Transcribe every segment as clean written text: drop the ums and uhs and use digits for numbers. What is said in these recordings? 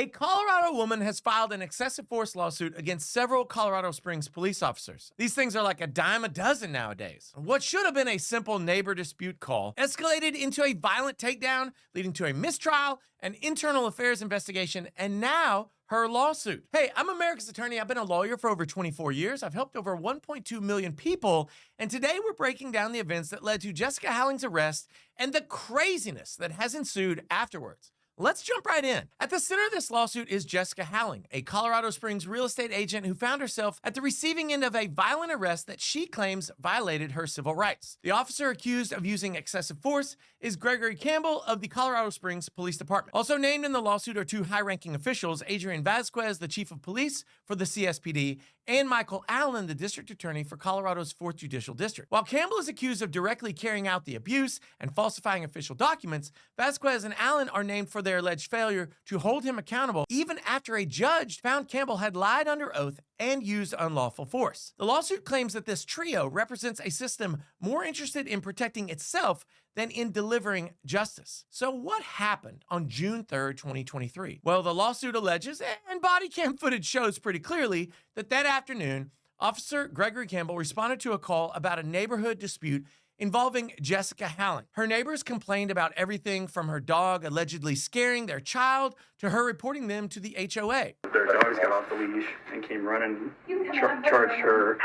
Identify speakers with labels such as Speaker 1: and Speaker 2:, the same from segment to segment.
Speaker 1: A Colorado woman has filed an excessive force lawsuit against several Colorado Springs police officers. These things are like a dime a dozen nowadays. What should have been a simple neighbor dispute call escalated into a violent takedown, leading to a mistrial, an internal affairs investigation, and now her lawsuit. Hey, I'm America's attorney. I've been a lawyer for over 24 years. I've helped over 1.2 million people. And today we're breaking down the events that led to Jessica Howling's arrest and the craziness that has ensued afterwards. Let's jump right in. At the center of this lawsuit is Jessica Howling, a Colorado Springs real estate agent who found herself at the receiving end of a violent arrest that she claims violated her civil rights. The officer accused of using excessive force is Gregory Campbell of the Colorado Springs Police Department. Also named in the lawsuit are two high-ranking officials, Adrian Vasquez, the chief of police for the CSPD, and Michael Allen, the district attorney for Colorado's 4th Judicial District. While Campbell is accused of directly carrying out the abuse and falsifying official documents, Vasquez and Allen are named for their alleged failure to hold him accountable even after a judge found Campbell had lied under oath and used unlawful force. The lawsuit claims that this trio represents a system more interested in protecting itself than in delivering justice. So what happened on June 3rd, 2023? Well, the lawsuit alleges, and body cam footage shows pretty clearly, that afternoon, Officer Gregory Campbell responded to a call about a neighborhood dispute involving Jessica Howling. Her neighbors complained about everything from her dog allegedly scaring their child to her reporting them to the HOA.
Speaker 2: Their dogs got off the leash and came running, charged her,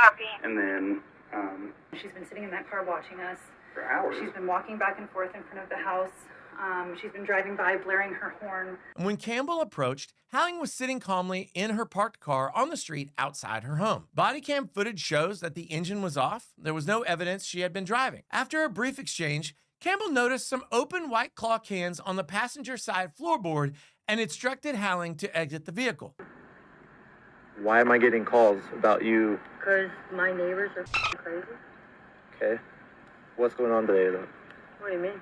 Speaker 2: and then
Speaker 3: she's been sitting in that car watching us
Speaker 2: for hours.
Speaker 3: She's been walking back and forth in front of the house. She's been driving by, blaring her horn.
Speaker 1: When Campbell approached, Howling was sitting calmly in her parked car on the street outside her home. Body cam footage shows that the engine was off. There was no evidence she had been driving. After a brief exchange, Campbell noticed some open White Claw cans on the passenger side floorboard and instructed Howling to exit the vehicle.
Speaker 4: Why am I getting calls about you?
Speaker 5: Because my neighbors are crazy.
Speaker 4: Okay. What's going on today, though?
Speaker 5: What do you mean?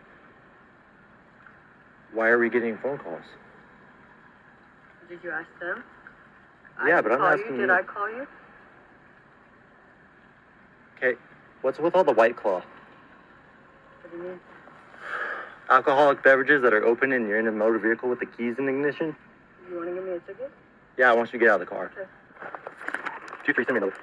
Speaker 4: Why are we getting phone calls?
Speaker 5: Did you ask them?
Speaker 4: Yeah, but I'm asking you.
Speaker 5: Did I call you?
Speaker 4: Okay. What's with all the White Claw?
Speaker 5: What do you mean?
Speaker 4: Alcoholic beverages that are open and you're in a motor vehicle with the keys in the ignition?
Speaker 5: You want to give me a ticket?
Speaker 4: Yeah, I want you to get out of the car.
Speaker 5: Okay.
Speaker 4: 2-3, send me another.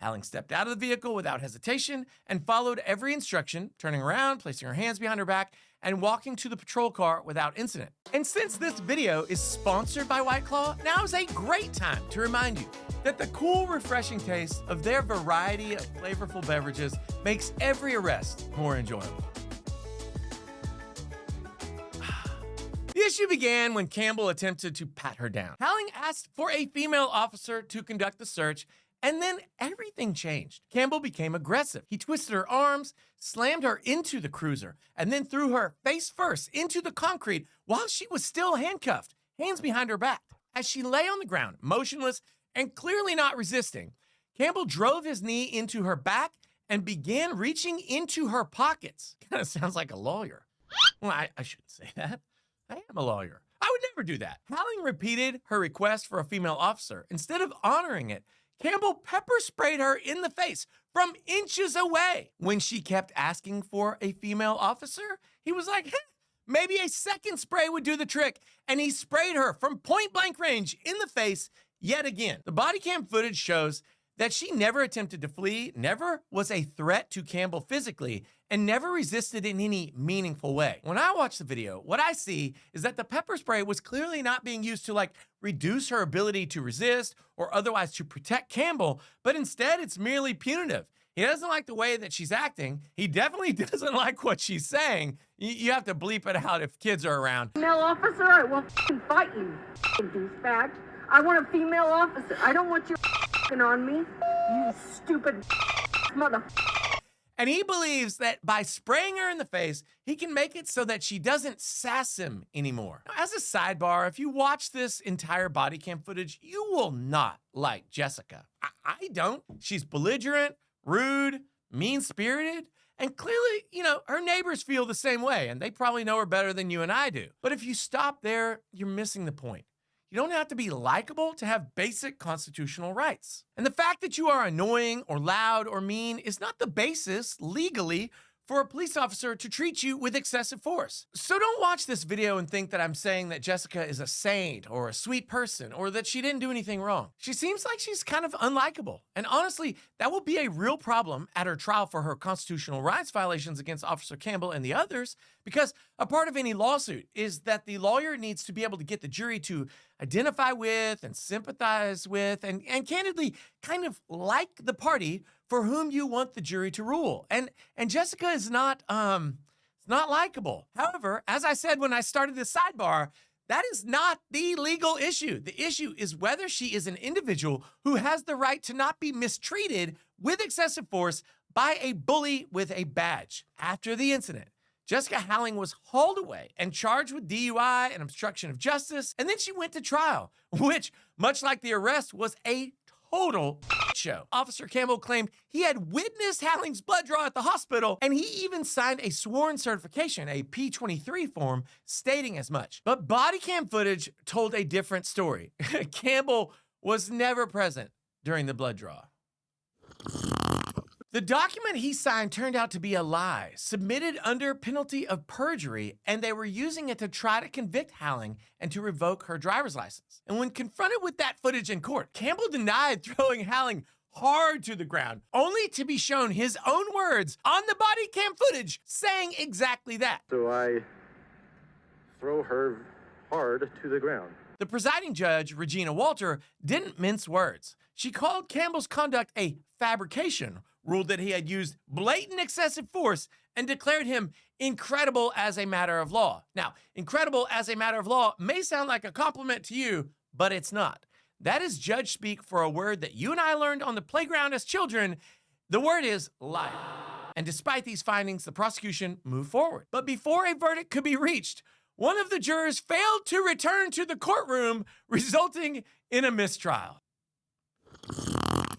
Speaker 1: Howling stepped out of the vehicle without hesitation and followed every instruction, turning around, placing her hands behind her back, and walking to the patrol car without incident. And since this video is sponsored by White Claw, now is a great time to remind you that the cool, refreshing taste of their variety of flavorful beverages makes every arrest more enjoyable. The issue began when Campbell attempted to pat her down. Howling asked for a female officer to conduct the search, and then everything changed. Campbell became aggressive. He twisted her arms, slammed her into the cruiser, and then threw her face first into the concrete while she was still handcuffed, hands behind her back. As she lay on the ground, motionless and clearly not resisting, Campbell drove his knee into her back and began reaching into her pockets. Kind of sounds like a lawyer. Well, I shouldn't say that. I am a lawyer. I would never do that. Howling repeated her request for a female officer. Instead of honoring it, Campbell pepper sprayed her in the face from inches away. When she kept asking for a female officer, he was like, maybe a second spray would do the trick. And he sprayed her from point blank range in the face yet again. The body cam footage shows that she never attempted to flee, never was a threat to Campbell physically, and never resisted in any meaningful way. When I watch the video, what I see is that the pepper spray was clearly not being used to reduce her ability to resist or otherwise to protect Campbell, but instead it's merely punitive. He doesn't like the way that she's acting. He definitely doesn't like what she's saying. You have to bleep it out if kids are around.
Speaker 5: Female officer, I will fight you, douchebag. I want a female officer. I don't want you on me, you stupid mother.
Speaker 1: And he believes that by spraying her in the face, he can make it so that she doesn't sass him anymore. Now, as a sidebar, if you watch this entire body cam footage, you will not like Jessica. I don't. She's belligerent, rude, mean-spirited, and clearly, her neighbors feel the same way, and they probably know her better than you and I do. But if you stop there, you're missing the point. You don't have to be likable to have basic constitutional rights. And the fact that you are annoying or loud or mean is not the basis legally for a police officer to treat you with excessive force. So don't watch this video and think that I'm saying that Jessica is a saint or a sweet person or that she didn't do anything wrong. She seems like she's kind of unlikable. And honestly, that will be a real problem at her trial for her constitutional rights violations against Officer Campbell and the others, because a part of any lawsuit is that the lawyer needs to be able to get the jury to identify with and sympathize with and candidly kind of like the party for whom you want the jury to rule. And Jessica is not likable. However, as I said when I started this sidebar, that is not the legal issue. The issue is whether she is an individual who has the right to not be mistreated with excessive force by a bully with a badge. After the incident, Jessica Howling was hauled away and charged with DUI and obstruction of justice, and then she went to trial, which, much like the arrest, was a total show. Officer Campbell claimed he had witnessed Howling's blood draw at the hospital, and he even signed a sworn certification, a P-23 form, stating as much. But body cam footage told a different story. Campbell was never present during the blood draw. The document he signed turned out to be a lie, submitted under penalty of perjury, and they were using it to try to convict Howling and to revoke her driver's license. And when confronted with that footage in court, Campbell denied throwing Howling hard to the ground, only to be shown his own words on the body cam footage saying exactly that.
Speaker 4: So I throw her hard to the ground.
Speaker 1: The presiding judge, Regina Walter, didn't mince words. She called Campbell's conduct a fabrication, ruled that he had used blatant excessive force, and declared him incredible as a matter of law. Now, incredible as a matter of law may sound like a compliment to you, but it's not. That is judge speak for a word that you and I learned on the playground as children. The word is liar. And despite these findings, the prosecution moved forward. But before a verdict could be reached, one of the jurors failed to return to the courtroom, resulting in a mistrial.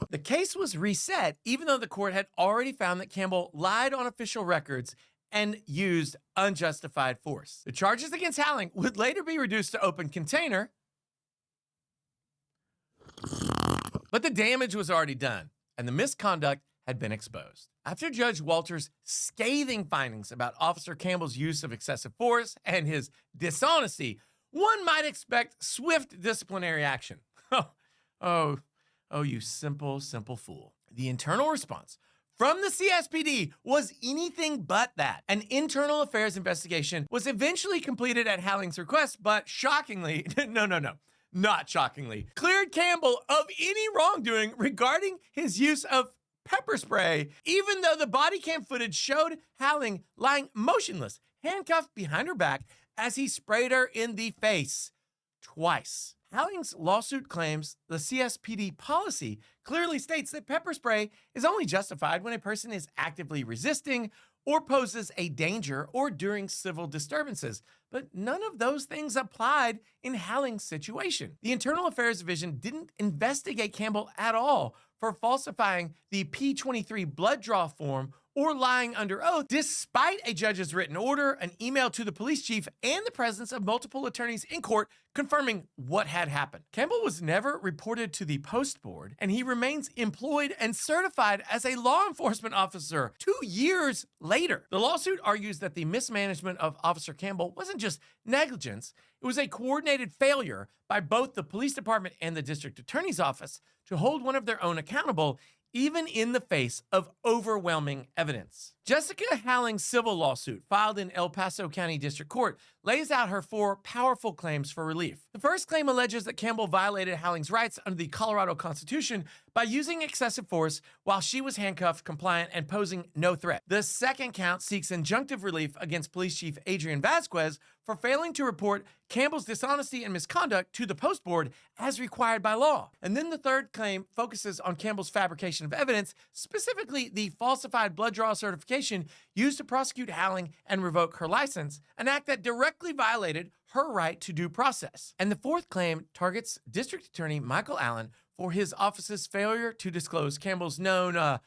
Speaker 1: The case was reset, even though the court had already found that Campbell lied on official records and used unjustified force. The charges against Howling would later be reduced to open container, but the damage was already done, and the misconduct had been exposed. After Judge Walter's scathing findings about Officer Campbell's use of excessive force and his dishonesty, one might expect swift disciplinary action. Oh, you simple fool. The internal response from the CSPD was anything but that. An internal affairs investigation was eventually completed at Howling's request, but shockingly, not shockingly, cleared Campbell of any wrongdoing regarding his use of pepper spray, even though the body cam footage showed Howling lying motionless, handcuffed behind her back as he sprayed her in the face twice. Howling's lawsuit claims the CSPD policy clearly states that pepper spray is only justified when a person is actively resisting or poses a danger or during civil disturbances, but none of those things applied in Howling's situation. The Internal Affairs Division didn't investigate Campbell at all for falsifying the P-23 blood draw form or lying under oath, despite a judge's written order, an email to the police chief, and the presence of multiple attorneys in court confirming what had happened. Campbell was never reported to the post board, and he remains employed and certified as a law enforcement officer 2 years later. The lawsuit argues that the mismanagement of Officer Campbell wasn't just negligence, it was a coordinated failure by both the police department and the district attorney's office to hold one of their own accountable, even in the face of overwhelming evidence. Jessica Howling's civil lawsuit, filed in El Paso County District Court, lays out her 4 powerful claims for relief. The first claim alleges that Campbell violated Howling's rights under the Colorado Constitution by using excessive force while she was handcuffed, compliant, and posing no threat. The second count seeks injunctive relief against Police Chief Adrian Vasquez for failing to report Campbell's dishonesty and misconduct to the post board as required by law. And then the third claim focuses on Campbell's fabrication of evidence, specifically the falsified blood draw certification used to prosecute Howling and revoke her license, an act that directly violated her right to due process. And the fourth claim targets District Attorney Michael Allen for his office's failure to disclose Campbell's known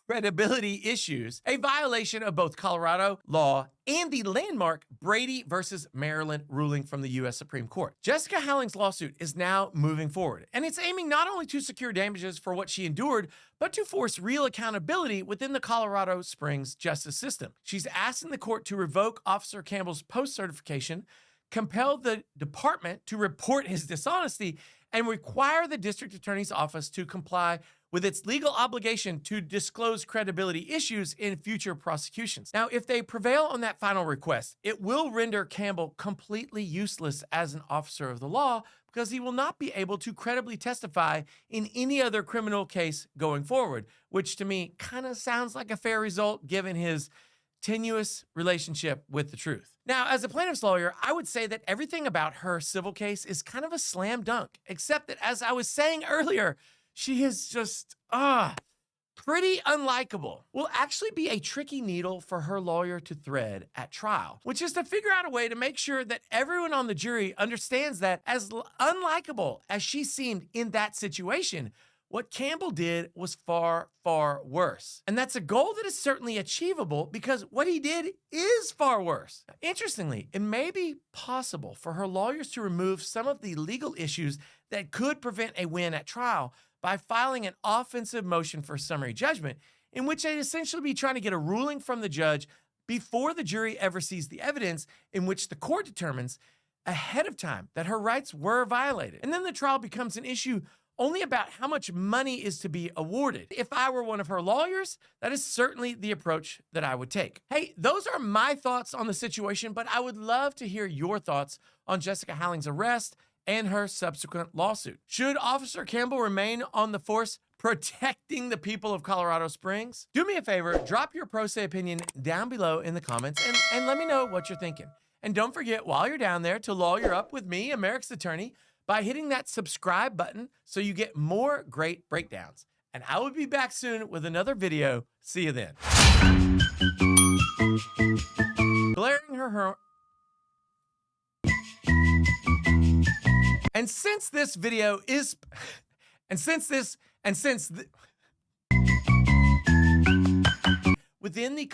Speaker 1: credibility issues, a violation of both Colorado law and the landmark Brady versus Maryland ruling from the U.S. Supreme Court. Jessica Howling's lawsuit is now moving forward, and it's aiming not only to secure damages for what she endured, but to force real accountability within the Colorado Springs justice system. She's asking the court to revoke Officer Campbell's post-certification, compel the department to report his dishonesty, and require the district attorney's office to comply with its legal obligation to disclose credibility issues in future prosecutions. Now, if they prevail on that final request, it will render Campbell completely useless as an officer of the law because he will not be able to credibly testify in any other criminal case going forward, which to me kind of sounds like a fair result given his tenuous relationship with the truth. Now, as a plaintiff's lawyer, I would say that everything about her civil case is kind of a slam dunk, except that, as I was saying earlier, she is just, pretty unlikable. Will actually be a tricky needle for her lawyer to thread at trial, which is to figure out a way to make sure that everyone on the jury understands that as unlikable as she seemed in that situation, what Campbell did was far, far worse. And that's a goal that is certainly achievable because what he did is far worse. Interestingly, it may be possible for her lawyers to remove some of the legal issues that could prevent a win at trial by filing an offensive motion for summary judgment, in which they'd essentially be trying to get a ruling from the judge before the jury ever sees the evidence, in which the court determines ahead of time that her rights were violated. And then the trial becomes an issue only about how much money is to be awarded. If I were one of her lawyers, that is certainly the approach that I would take. Hey, those are my thoughts on the situation, but I would love to hear your thoughts on Jessica Howling's arrest and her subsequent lawsuit. Should Officer Campbell remain on the force protecting the people of Colorado Springs? Do me a favor, drop your pro se opinion down below in the comments and let me know what you're thinking. And don't forget, while you're down there, to lawyer up with me, America's Attorney, by hitting that subscribe button so you get more great breakdowns. And I will be back soon with another video. See you then. Glaring her. And since this video is, within the